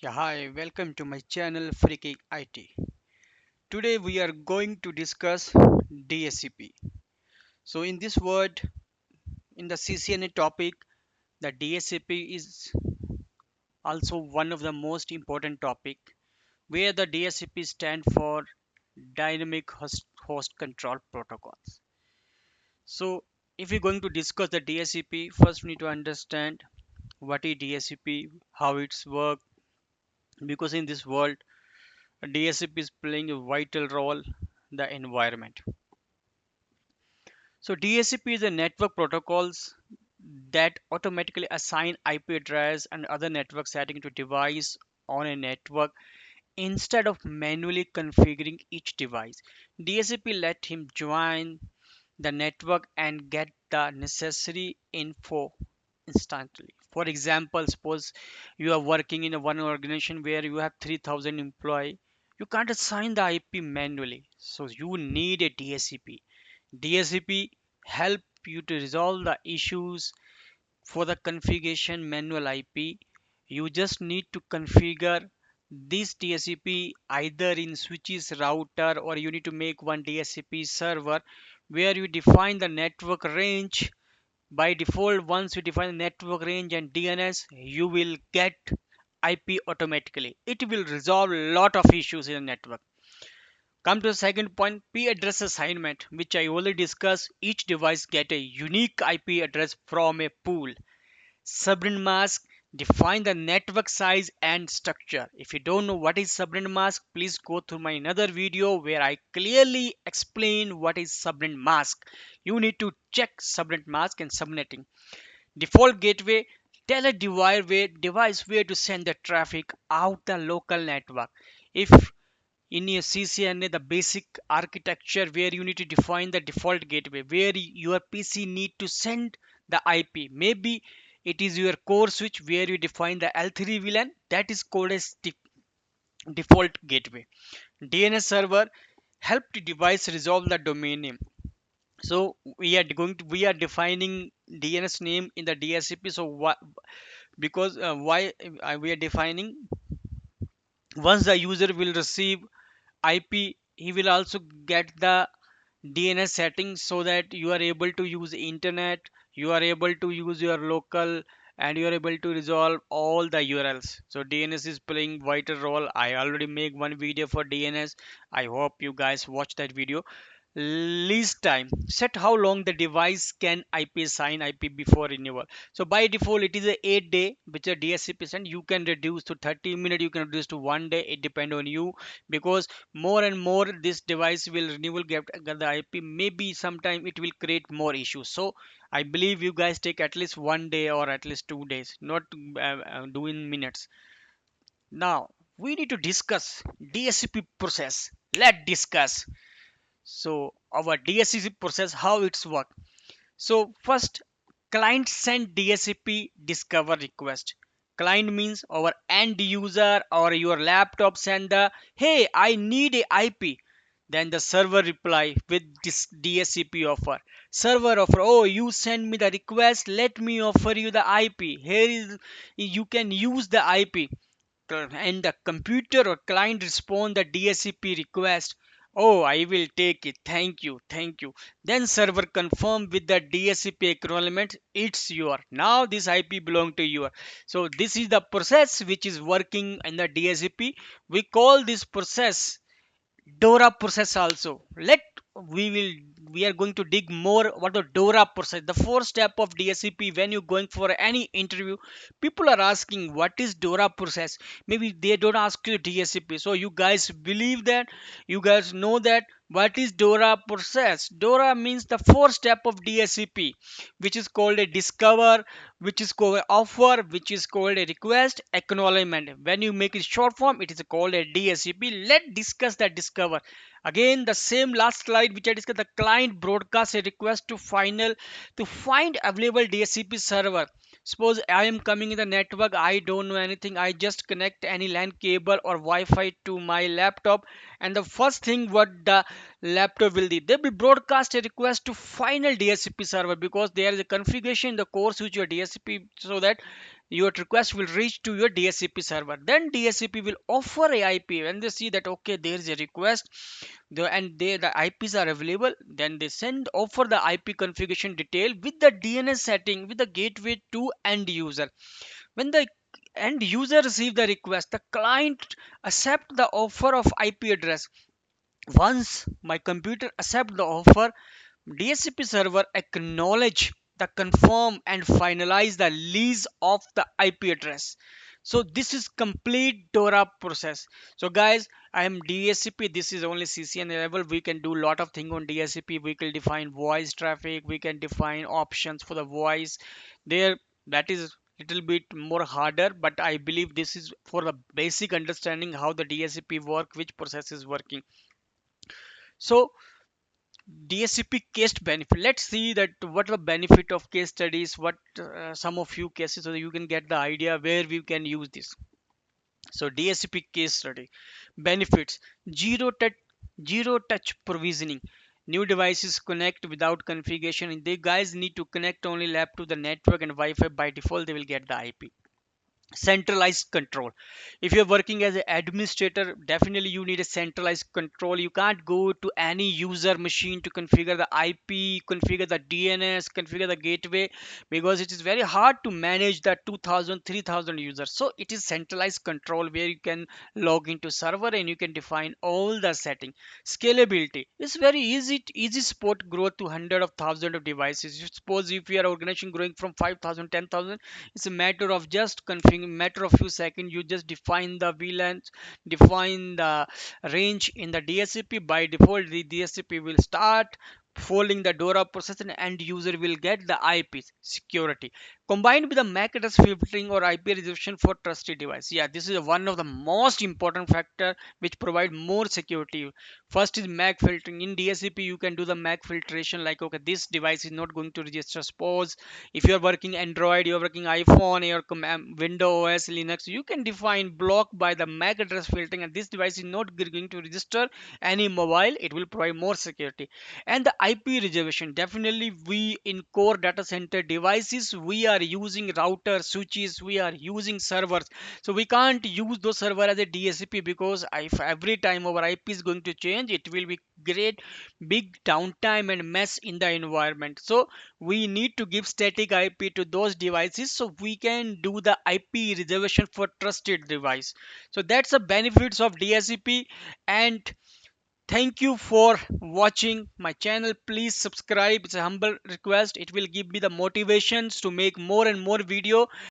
Yeah, hi, welcome to my channel Freaking IT. Today we are going to discuss DSCP. So in this word, in the CCNA topic, the DSCP is also one of the most important topic where the DSCP stand for Dynamic Host Control Protocols. So if we're going to discuss the DSCP, first we need to understand what is DSCP, how it's work, because in this world, DSCP is playing a vital role the environment. So DHCP is a network protocols that automatically assign IP address and other network setting to device on a network instead of manually configuring each device. DHCP let him join the network and get the necessary info instantly. For example, suppose you are working in a one organization where you have 3000 employee, you can't assign the IP manually. So you need a DHCP. DHCP help you to resolve the issues for the configuration manual IP. You just need to configure this DHCP either in switches router, or you need to make one DHCP server where you define the network range. By default, once you define the network range and DNS, you will get IP automatically. It will resolve a lot of issues in the network. Come to the second point, P address assignment, which I already discussed. Each device get a unique IP address from a pool. Subnet mask define the network size and structure. If you don't know what is subnet mask, please go through my another video where I clearly explain what is subnet mask. You need to check subnet mask and subnetting. Default gateway tell a device where to send the traffic out the local network. If in your CCNA, the basic architecture where you need to define the default gateway where your PC need to send the IP. Maybe it is your core switch where you define the L3 VLAN, that is called as default gateway. DNS server help the device resolve the domain name. So we are defining DNS name in the DSCP. So what, because why we are defining, once the user will receive IP, he will also get the DNS settings so that you are able to use internet, you are able to use your local, and you are able to resolve all the URLs. So DNS is playing vital role. I already make one video for DNS. I hope you guys watch that video. Lease time, set how long the device can IP assign IP before renewal. So by default it is a 8 day which a DSCP send. You can reduce to 30 minutes, you can reduce to 1 day, it depend on you, because more and more this device will renewal get the IP, maybe sometime it will create more issues. So I believe you guys take at least 1 day or at least 2 days, not do in minutes. Now we need to discuss DSCP process. Let's discuss. So our DSCP process, how it's work. So first, client send DSCP discover request. Client means our end user or your laptop send the, hey, I need a IP. Then the server reply with this DSCP offer. Server offer, oh, you send me the request, let me offer you the IP. Here is, you can use the IP. And the computer or client respond the DSCP request. Oh, I will take it. Thank you. Thank you. Then server confirm with the DSCP acknowledgement. It's your. Now this IP belong to you. So this is the process which is working in the DSCP. We call this process Dora process also. We are going to dig more what the Dora process. The fourth step of DSCP, when you're going for any interview, people are asking what is Dora process. Maybe they don't ask you DSCP. So you guys believe that, you guys know that what is Dora process. Dora means the fourth step of DSCP, which is called a discover, which is called offer, which is called a request, acknowledgement. When you make it short form, it is called a DSCP. Let's discuss that discover. Again, the same last slide which I discussed, the client broadcasts a request to final to find available DSCP server. Suppose I am coming in the network, I don't know anything, I just connect any LAN cable or Wi-Fi to my laptop, and the first thing what the laptop will do, they will broadcast a request to final DSCP server, because there is a configuration in the core switch your DSCP, so that your request will reach to your DHCP server. Then DHCP will offer a IP. When they see that okay, there is a request, the IPs are available, then they send offer the IP configuration detail with the DNS setting with the gateway to end user. When the end user receive the request, the client accept the offer of IP address. Once my computer accept the offer, DHCP server acknowledge the confirm and finalize the lease of the IP address. So this is complete DORA process. So guys, I am DHCP. This is only CCN level. We can do lot of thing on DHCP. We can define voice traffic. We can define options for the voice. There, that is little bit more harder, but I believe this is for the basic understanding how the DHCP work, which process is working. So DSCP case benefit. Let's see that what are the benefit of case studies, what some of few cases, so that you can get the idea where we can use this. So DSCP case study benefits: zero touch provisioning. New devices connect without configuration. They guys need to connect only lab to the network and Wi-Fi. By default, they will get the IP. Centralized control. If you're working as an administrator, definitely you need a centralized control. You can't go to any user machine to configure the IP, configure the DNS, configure the gateway, because it is very hard to manage the 2000, 3000 users. So it is centralized control where you can log into server and you can define all the setting. Scalability. It's very easy support growth to hundred of thousands of devices. You suppose if your organization growing from 5000, 10,000, it's a matter of just configuring, matter of few seconds. You just define the VLANs, define the range in the DSCP. By default, the DSCP will start following the DORA process and end user will get the IP. Security combined with the MAC address filtering or IP resolution for trusted device. Yeah, this is one of the most important factor which provide more security. First is MAC filtering. In DSCP you can do the MAC filtration, like okay, this device is not going to register. Suppose if you're working Android, you're working iPhone, or Windows OS, Linux, you can define block by the MAC address filtering, and this device is not going to register any mobile. It will provide more security. And the IP reservation, definitely we in core data center devices, we are using router switches, we are using servers, so we can't use those server as a DSCP, because if every time our IP is going to change, it will be great big downtime and mess in the environment. So we need to give static IP to those devices so we can do the IP reservation for trusted device. So that's the benefits of DSCP. And thank you for watching my channel. Please subscribe. It's a humble request. It will give me the motivations to make more and more video.